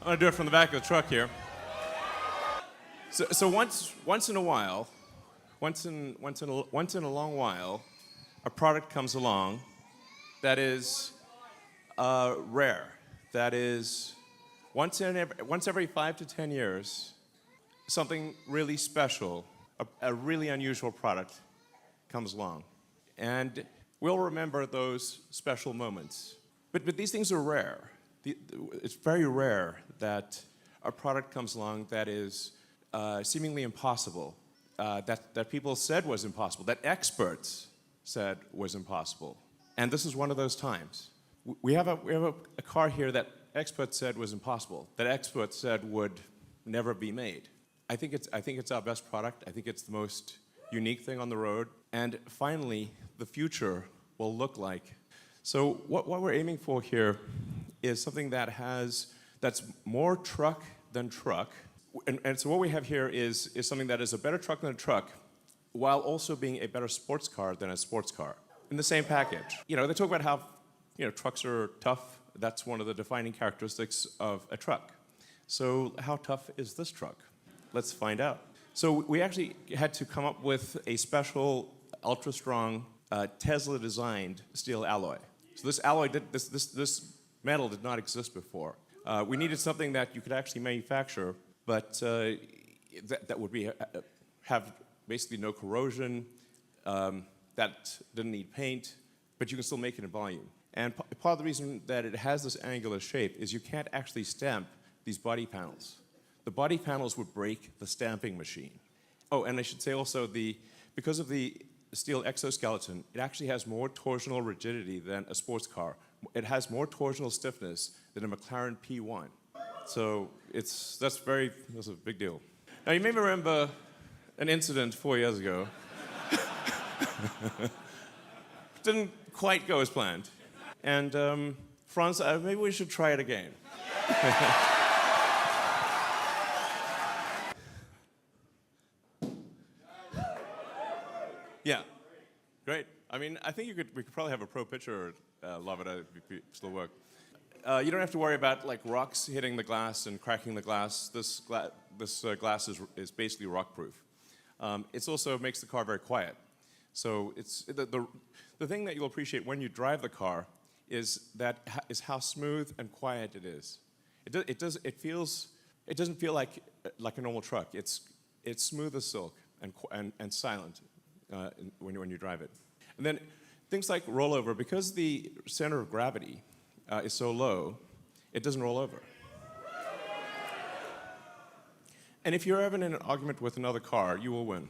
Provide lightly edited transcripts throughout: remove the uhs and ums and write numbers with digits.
I'm gonna do it from the back of the truck here. So once in a while, once in a long while, a product comes along that is rare. That is once every 5 to 10 years, something really special, a really unusual product comes along, and we'll remember those special moments. But these things are rare. It's very rare that a product comes along that is seemingly impossible, that people said was impossible, that experts said was impossible. And this is one of those times. We have a car here that experts said was impossible, that experts said would never be made. I think it's our best product. I think it's the most unique thing on the road. And finally, the future will look like. So what we're aiming for here is something that's more truck than truck. And so what we have here is something that is a better truck than a truck, while also being a better sports car than a sports car in the same package. You know, they talk about how trucks are tough. That's one of the defining characteristics of a truck. So how tough is this truck? Let's find out. So we actually had to come up with a special, ultra-strong, Tesla-designed steel alloy. So this alloy, this metal did not exist before. We needed something that you could actually manufacture, but that would have basically no corrosion, that didn't need paint, but you can still make it in volume. And part of the reason that it has this angular shape is you can't actually stamp these body panels. The body panels would break the stamping machine. Oh, and I should say also, because of the steel exoskeleton, it actually has more torsional rigidity than a sports car. It has more torsional stiffness than a McLaren P1. So that's a big deal. Now you may remember an incident 4 years ago. Didn't quite go as planned. And Franz, maybe we should try it again. Yeah, great. I mean, I think we could probably have a pro pitcher love it if it still work. You don't have to worry about like rocks hitting the glass and cracking the glass. This glass is basically rock-proof. It also makes the car very quiet. So it's the thing that you'll appreciate when you drive the car is how smooth and quiet it is. It doesn't feel like a normal truck. It's smooth as silk and silent when you drive it. And then things like rollover, because the center of gravity is so low, it doesn't roll over. And if you're ever in an argument with another car, you will win.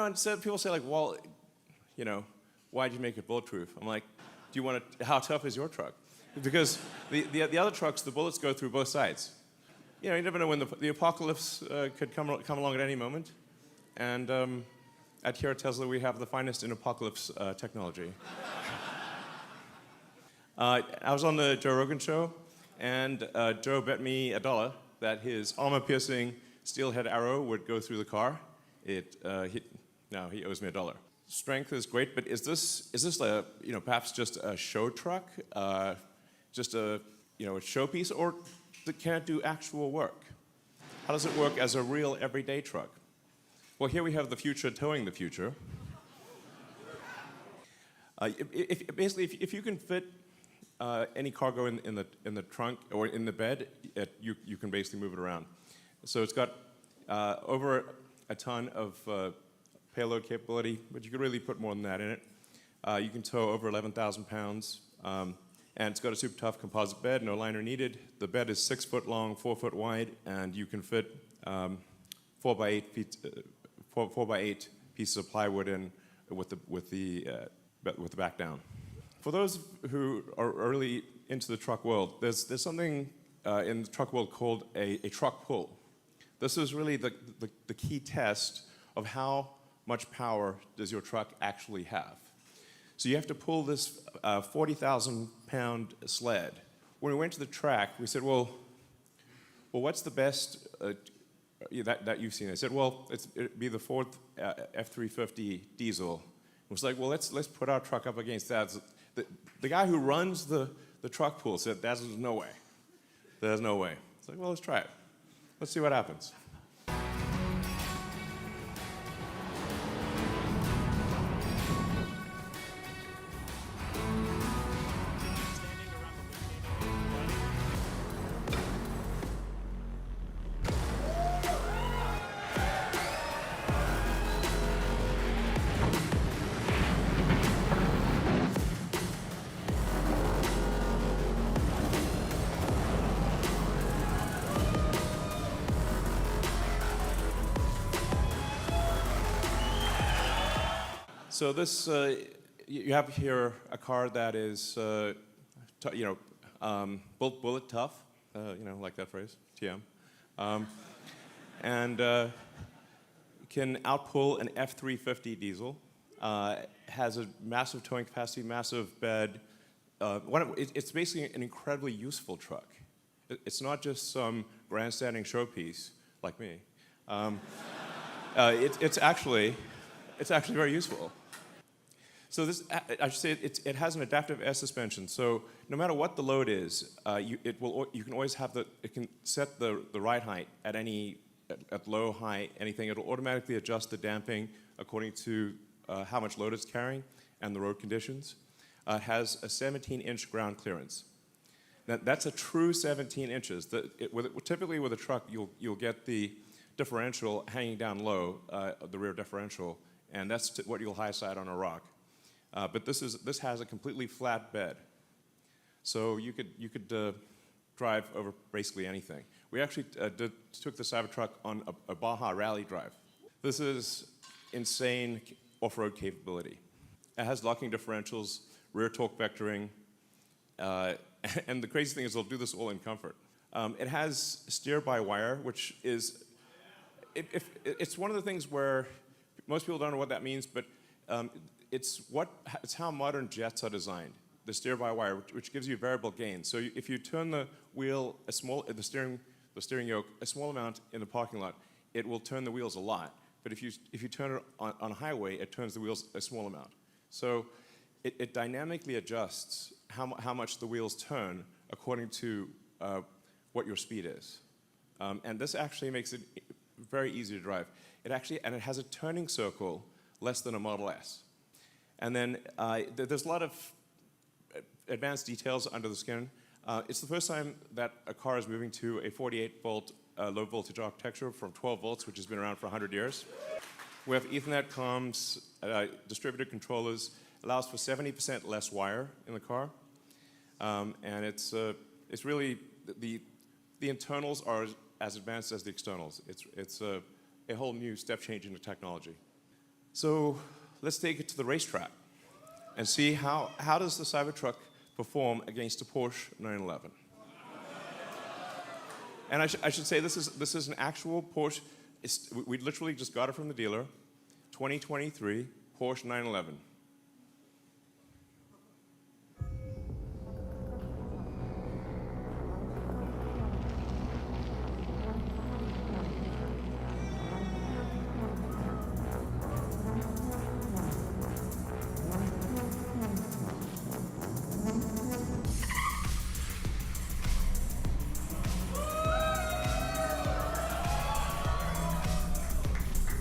And so people say, like, well, why'd you make it bulletproof? I'm like, how tough is your truck? Because the other trucks, the bullets go through both sides. You never know when the apocalypse could come along at any moment. And here at Tesla, we have the finest in apocalypse technology. I was on the Joe Rogan show, and Joe bet me $1 that his armor-piercing steelhead arrow would go through the car. Now he owes me $1. Strength is great, but is this perhaps just a show truck, just a showpiece, or can it do actual work? How does it work as a real everyday truck? Well, here we have the future towing the future. If you can fit any cargo in the trunk or in the bed, you can basically move it around. So it's got over a ton of payload capability, but you could really put more than that in it. You can tow over 11,000 pounds, and it's got a super tough composite bed, no liner needed. The bed is 6 foot long, 4 foot wide, and you can fit 4 by 8 pieces of plywood in with the back down. For those who are early into the truck world, there's something in the truck world called a truck pull. This is really the key test of how much power does your truck actually have. So you have to pull this 40,000-pound sled. When we went to the track, we said, well, what's the best that you've seen? I said, well, it'd be the Ford F-350 diesel. It was like, well, let's put our truck up against that. The guy who runs the truck pool said, there's no way. There's no way. It's like, well, let's try it. Let's see what happens. So this, you have here a car that is, bullet tough, like that phrase, TM, and can outpull an F-350 diesel. Has a massive towing capacity, massive bed. It's basically an incredibly useful truck. It's not just some grandstanding showpiece like me. It's actually very useful. So this, I should say, it has an adaptive air suspension. So no matter what the load is, you can always have it can set the ride height at low, high, anything. It'll automatically adjust the damping according to how much load it's carrying and the road conditions. It has a 17-inch ground clearance. Now, that's a true 17 inches. Typically with a truck, you'll get the differential hanging down low, the rear differential, and that's what you'll high side on a rock. But this has a completely flat bed, so you could drive over basically anything. We actually took the Cybertruck on a Baja rally drive. This is insane off-road capability. It has locking differentials, rear torque vectoring, and the crazy thing is they'll do this all in comfort. It has steer-by-wire, which is it's one of the things where most people don't know what that means, but it's how modern jets are designed. The steer-by-wire, which gives you variable gain. So if you turn the wheel the steering yoke a small amount in the parking lot, it will turn the wheels a lot. But if you turn it on a highway, it turns the wheels a small amount. So it dynamically adjusts how much the wheels turn according to what your speed is. And this actually makes it very easy to drive. It has a turning circle less than a Model S. And then there's a lot of advanced details under the skin. It's the first time that a car is moving to a 48-volt low voltage architecture from 12 volts, which has been around for 100 years. We have Ethernet comms, distributed controllers, allows for 70% less wire in the car. And it's really, the internals are as advanced as the externals. It's a whole new step change in the technology. So let's take it to the racetrack and see how does the Cybertruck perform against a Porsche 911. And I should say this is an actual Porsche. We literally just got it from the dealer, 2023 Porsche 911.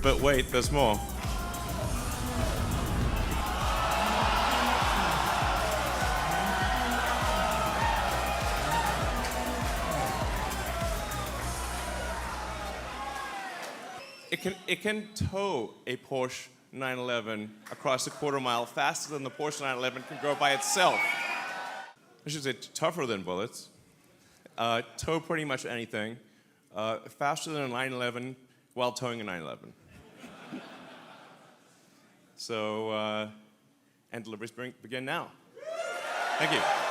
But wait, there's more. It can tow a Porsche 911 across a quarter mile faster than the Porsche 911 can go by itself. I should say tougher than bullets. Tow pretty much anything. Faster than a 911 while towing a 911. So, and deliveries begin now. Thank you.